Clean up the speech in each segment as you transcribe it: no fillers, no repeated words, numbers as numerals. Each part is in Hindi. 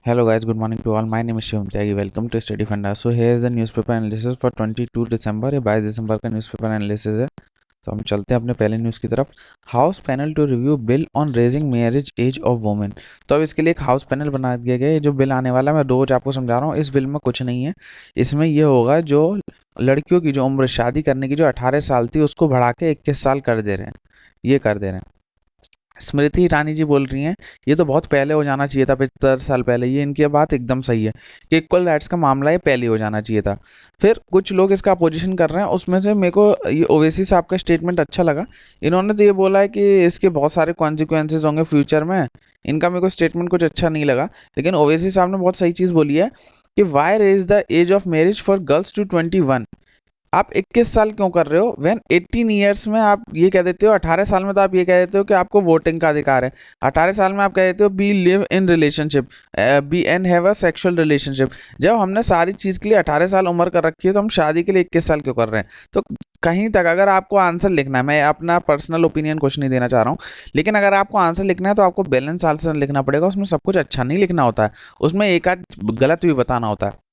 Hello guys, good morning to all. My name is Shivam Tyagi. Welcome to Study Funda. So here is the newspaper analysis for 22 दिसंबर। ये 22 दिसंबर का न्यूज़पेपर एनालिसिस है। तो हम चलते हैं अपने पहले न्यूज़ की तरफ। House panel to review bill on raising marriage age of women. तो अब इसके लिए एक हाउस पैनल बना दिया गया है। जो बिल आने वाला है मैं रोज आपको समझा रहा हूँ। इस बिल में कुछ नहीं है। इसमें ये होगा जो लड़कियों की जो उम्र शादी करने की जो 18 साल थी उसको बढ़ा के 21 साल कर दे रहे हैं। ये कर दे रहे हैं। स्मृति ईरानी जी बोल रही हैं ये तो बहुत पहले हो जाना चाहिए था, 75 साल पहले। ये इनकी बात एकदम सही है कि इक्वल राइट्स का मामला ये पहले हो जाना चाहिए था। फिर कुछ लोग इसका अपोजिशन कर रहे हैं। उसमें से मेरे को ये ओवैसी साहब का स्टेटमेंट अच्छा लगा। इन्होंने तो ये बोला है कि इसके बहुत सारे कॉन्सिक्वेंसेज होंगे फ्यूचर में। इनका मेरे को स्टेटमेंट कुछ अच्छा नहीं लगा, लेकिन ओवैसी साहब ने बहुत सही चीज़ बोली है कि why raise the age of marriage for girls to 21। आप 21 साल क्यों कर रहे हो व्हेन 18 ईयर्स में आप ये कह देते हो, 18 साल में तो आप ये कह देते हो कि आपको वोटिंग का अधिकार है। 18 साल में आप कह देते हो be live in relationship, be and have a sexual relationship. जब हमने सारी चीज़ के लिए 18 साल उम्र कर रखी है तो हम शादी के लिए 21 साल क्यों कर रहे हैं? तो कहीं तक अगर आपको आंसर लिखना है, मैं अपना पर्सनल ओपिनियन कुछ नहीं देना चाह रहा हूँ, लेकिन अगर आपको आंसर लिखना है तो आपको बैलेंस आंसर लिखना पड़ेगा। उसमें सब कुछ अच्छा नहीं लिखना होता है, उसमें एक आध गलत भी बताना होता है।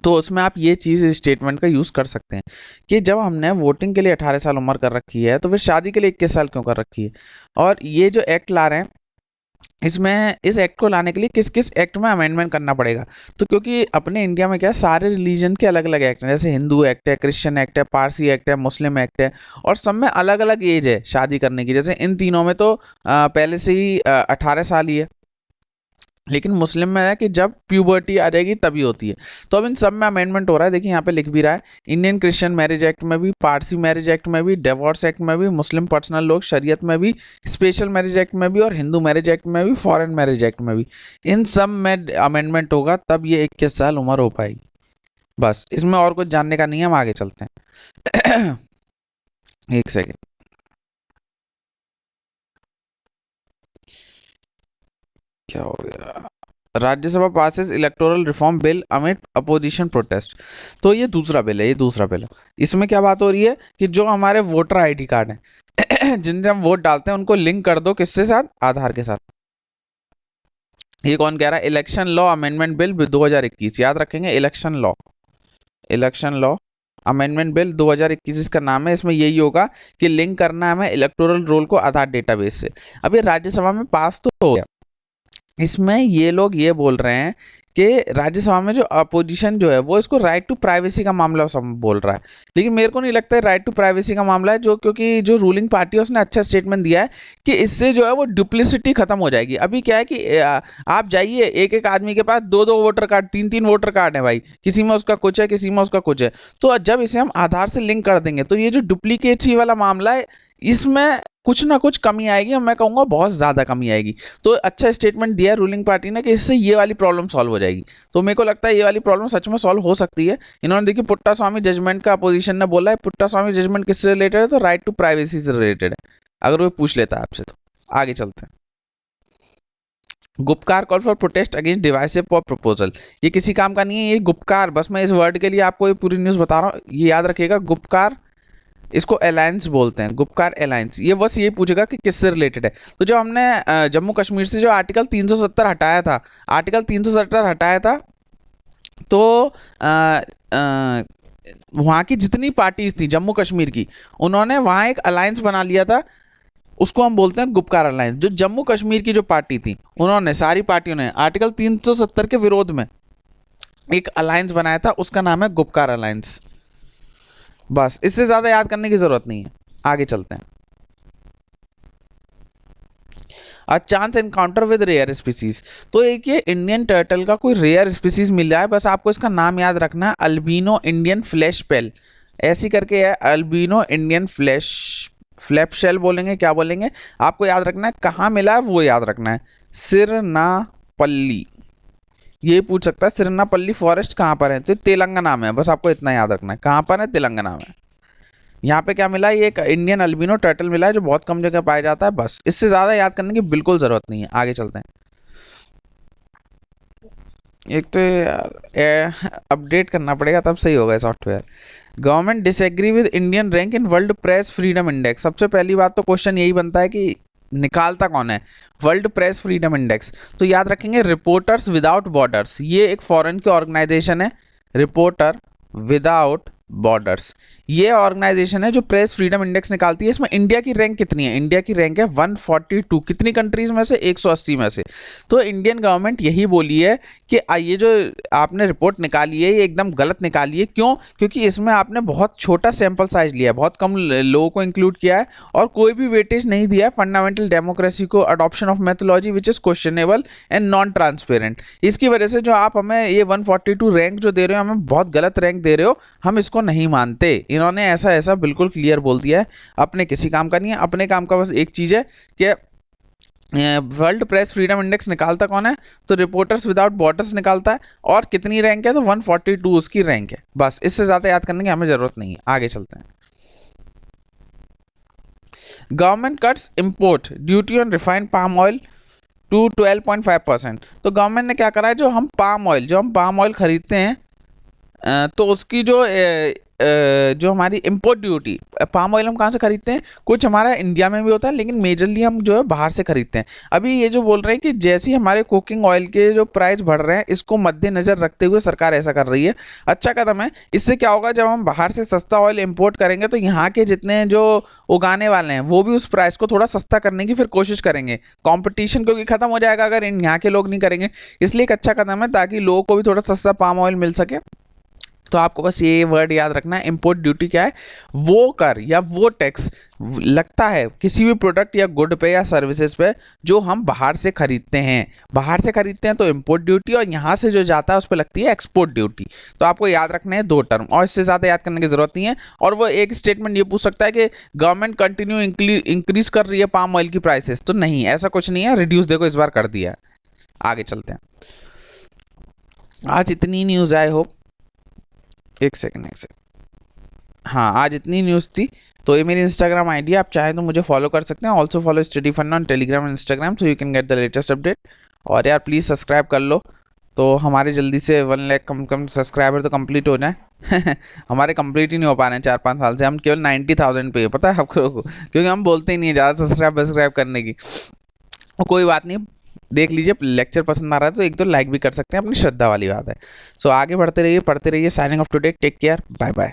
तो उसमें आप ये चीज़ स्टेटमेंट का यूज़ कर सकते हैं कि जब हमने वोटिंग के लिए 18 साल उम्र कर रखी है तो फिर शादी के लिए 21 साल क्यों कर रखी है? और ये जो एक्ट ला रहे हैं इसमें इस एक्ट को लाने के लिए किस किस एक्ट में अमेंडमेंट करना पड़ेगा? तो क्योंकि अपने इंडिया में क्या सारे रिलीजन के अलग अलग एक्ट हैं, जैसे हिंदू एक्ट है, क्रिश्चियन एक्ट है, पारसी एक्ट है, मुस्लिम एक्ट है, और सब में अलग अलग एज है शादी करने की। जैसे इन तीनों में तो पहले से ही 18 साल ही है, लेकिन मुस्लिम में है कि जब प्यूबर्टी आ जाएगी तभी होती है। तो अब इन सब में अमेंडमेंट हो रहा है। देखिए यहाँ पे लिख भी रहा है, इंडियन क्रिश्चियन मैरिज एक्ट में भी, पारसी मैरिज एक्ट में भी, डिवोर्स एक्ट में भी, मुस्लिम पर्सनल लॉ शरीयत में भी, स्पेशल मैरिज एक्ट में भी, और हिंदू मैरिज एक्ट में भी, फॉरेन मैरिज एक्ट में भी। इन सब में अमेंडमेंट होगा तब ये 21 साल उम्र हो पाएगी। बस इसमें और कुछ जानने का नहीं है, हम आगे चलते हैं। एक सेकेंड। क्या हो गया? Rajya Sabha passes electoral reform bill अमिट अपोजिशन प्रोटेस्ट। तो ये दूसरा बिल है, ये दूसरा बिल है। इसमें क्या बात हो रही है कि जो हमारे वोटर आईडी कार्ड हैं जिनसे हम वोट डालते हैं उनको लिंक कर दो, किसके साथ? आधार के साथ। ये कौन कह रहा है? Election law amendment bill 2021। याद रखेंगे, election law, election law amendment bill 2021 इसका नाम है। इसमें यही होगा कि लिंक करना है हमें इलेक्टोरल रोल को आधार डेटाबेस से। अब ये राज्यसभा में पास तो हो गया। इसमें ये लोग ये बोल रहे हैं कि राज्यसभा में जो अपोजिशन जो है वो इसको राइट टू प्राइवेसी का मामला बोल रहा है, लेकिन मेरे को नहीं लगता है राइट टू प्राइवेसी का मामला है। जो क्योंकि जो रूलिंग पार्टी है उसने अच्छा स्टेटमेंट दिया है कि इससे जो है वो डुप्लिसिटी खत्म हो जाएगी। अभी क्या है कि आप जाइए, एक एक आदमी के पास दो दो वोटर कार्ड, तीन तीन वोटर कार्ड है भाई, किसी में उसका कुछ है, किसी में उसका कुछ है। तो जब इसे हम आधार से लिंक कर देंगे तो ये जो डुप्लीकेसी वाला मामला है इसमें कुछ ना कुछ कमी आएगी, और मैं कहूँगा बहुत ज़्यादा कमी आएगी। तो अच्छा स्टेटमेंट दिया है रूलिंग पार्टी ने कि इससे ये वाली प्रॉब्लम सॉल्व हो जाएगी। तो मेरे को लगता है ये वाली प्रॉब्लम सच में सॉल्व हो सकती है। इन्होंने देखिए पुट्टा स्वामी जजमेंट का अपोजिशन ने बोला है। पुट्टा स्वामी जजमेंट किससे रिलेटेड है? तो राइट टू प्राइवेसी से रिलेटेड है, अगर वो पूछ लेता है आपसे तो। आगे चलते हैं। Gupkar call for protest against divisive pop proposal. ये किसी काम का नहीं है, ये गुपकार, बस मैं इस वर्ड के लिए आपको ये पूरी न्यूज़ बता रहा हूँ, ये याद रखिएगा। गुपकार, इसको अलायंस बोलते हैं, गुपकार अलायंस। ये बस ये पूछेगा कि किससे रिलेटेड है। तो जब हमने जम्मू कश्मीर से जो आर्टिकल 370 हटाया था, आर्टिकल 370 हटाया था, तो वहाँ की जितनी पार्टीज थी जम्मू कश्मीर की, उन्होंने वहाँ एक अलायंस बना लिया था। उसको हम बोलते हैं गुपकार अलायंस। जो जम्मू कश्मीर की जो पार्टी थी उन्होंने, सारी पार्टियों ने आर्टिकल 370 के विरोध में एक अलायंस बनाया था, उसका नाम है गुपकार अलायंस। बस इससे ज्यादा याद करने की जरूरत नहीं है, आगे चलते हैं। A chance encounter with rare species. तो एक ये इंडियन टर्टल का कोई रेयर स्पीसीज मिल जाए, बस आपको इसका नाम याद रखना है, अल्बिनो इंडियन फ्लैश पेल, ऐसी करके है, albino Indian flash flap shell बोलेंगे, क्या बोलेंगे, आपको याद रखना है। कहाँ मिला है वो याद रखना है, सिरनापल्ली। ये पूछ सकता है सिरनापल्ली फॉरेस्ट कहाँ पर है, तो तेलंगाना में है, बस आपको इतना याद रखना है। कहाँ पर है? तेलंगाना में। यहाँ पे क्या मिला है? ये एक इंडियन अल्बिनो टर्टल मिला है जो बहुत कम जगह पाया जाता है। बस इससे ज़्यादा याद करने की बिल्कुल ज़रूरत नहीं है, आगे चलते हैं। एक तो यार अपडेट करना पड़ेगा तब सही होगा software. Government disagree with Indian rank in world press freedom index. सबसे पहली बात तो क्वेश्चन यही बनता है कि निकालता कौन है? World press freedom index. तो याद रखेंगे रिपोर्टर्स विदाउट बॉर्डर्स, ये एक फॉरेन की ऑर्गेनाइजेशन है, रिपोर्टर विदाउट बॉर्डर्स, ये ऑर्गेनाइजेशन है जो प्रेस फ्रीडम इंडेक्स निकालती है। इसमें इंडिया की रैंक कितनी है? इंडिया की रैंक है 142, कितनी कंट्रीज में से? 180 में से। तो इंडियन गवर्नमेंट यही बोली है कि ये जो आपने रिपोर्ट निकाली है ये एकदम गलत निकाली है। क्यों? क्योंकि इसमें आपने बहुत छोटा सैंपल साइज लिया है, बहुत कम लोगों को इंक्लूड किया है और कोई भी वेटेज नहीं दिया है फंडामेंटल डेमोक्रेसी को, adoption of methodology which is questionable and non transparent. इसकी वजह से जो आप हमें ये 142 रैंक जो दे रहे हो, हमें बहुत गलत रैंक दे रहे हो, हम इसको नहीं मानते। इन्होंने ऐसा ऐसा बिल्कुल क्लियर बोल दिया है। अपने किसी काम का नहीं है, अपने काम का बस एक चीज है कि वर्ल्ड प्रेस फ्रीडम इंडेक्स निकालता कौन है? तो रिपोर्टर्स विदाउट बॉर्डर्स निकालता है। और कितनी रैंक है? तो 142 उसकी रैंक है। बस इससे ज्यादा याद करने की हमें जरूरत नहीं है। आगे चलते हैं। Government cuts import duty on refined palm oil to 12.5%। तो गवर्नमेंट ने क्या करा है, जो हम पाम ऑयल खरीदते हैं तो उसकी जो हमारी इंपोर्ट ड्यूटी, पाम ऑयल हम कहाँ से खरीदते हैं? कुछ हमारा इंडिया में भी होता है लेकिन मेजरली हम जो है बाहर से खरीदते हैं। अभी ये जो बोल रहे हैं कि जैसे ही हमारे कुकिंग ऑयल के जो प्राइस बढ़ रहे हैं, इसको मद्देनजर रखते हुए सरकार ऐसा कर रही है। अच्छा कदम है। इससे क्या होगा, जब हम बाहर से सस्ता ऑयल इंपोर्ट करेंगे तो यहाँ के जितने जो उगाने वाले हैं वो भी उस प्राइस को थोड़ा सस्ता करने की फिर कोशिश करेंगे। कॉम्पिटिशन क्योंकि खत्म हो जाएगा अगर यहाँ के लोग नहीं करेंगे। इसलिए एक अच्छा कदम है ताकि लोगों को भी थोड़ा सस्ता पाम ऑयल मिल सके। तो आपको बस ये वर्ड याद रखना है, इंपोर्ट ड्यूटी क्या है? वो कर या वो टैक्स लगता है किसी भी प्रोडक्ट या गुड पे या सर्विसेज पे जो हम बाहर से खरीदते हैं। बाहर से खरीदते हैं तो इंपोर्ट ड्यूटी, और यहाँ से जो जाता है उस पर लगती है एक्सपोर्ट ड्यूटी। तो आपको याद रखना है दो टर्म, और इससे ज़्यादा याद करने की जरूरत नहीं है। और वो एक स्टेटमेंट ये पूछ सकता है कि गवर्नमेंट कंटिन्यू इंक्रीज कर रही है पाम ऑयल की प्राइसेस, तो नहीं, ऐसा कुछ नहीं है। रिड्यूस देखो इस बार कर दिया है। आगे चलते हैं। आज इतनी न्यूज़, आई होप, एक सेकंड। हाँ, आज इतनी न्यूज़ थी। तो ये मेरी इंस्टाग्राम आईडी है, आप चाहें तो मुझे फॉलो कर सकते हैं। Also follow study fun on Telegram and Instagram so you can get the latest update. और यार प्लीज़ सब्सक्राइब कर लो तो हमारे जल्दी से 1 लाख कम सब्सक्राइबर तो कंप्लीट हो जाए। हमारे कंप्लीट ही नहीं हो पा रहे हैं 4-5 साल से। हम केवल 90,000 पे, पता है आपको, क्योंकि हम बोलते ही नहीं है ज़्यादा सब्सक्राइब करने की। कोई बात नहीं, देख लीजिए। लेक्चर पसंद आ रहा है तो 1-2 लाइक भी कर सकते हैं, अपनी श्रद्धा वाली बात है। सो आगे बढ़ते रहिए, पढ़ते रहिए। Signing off today, take care, bye bye.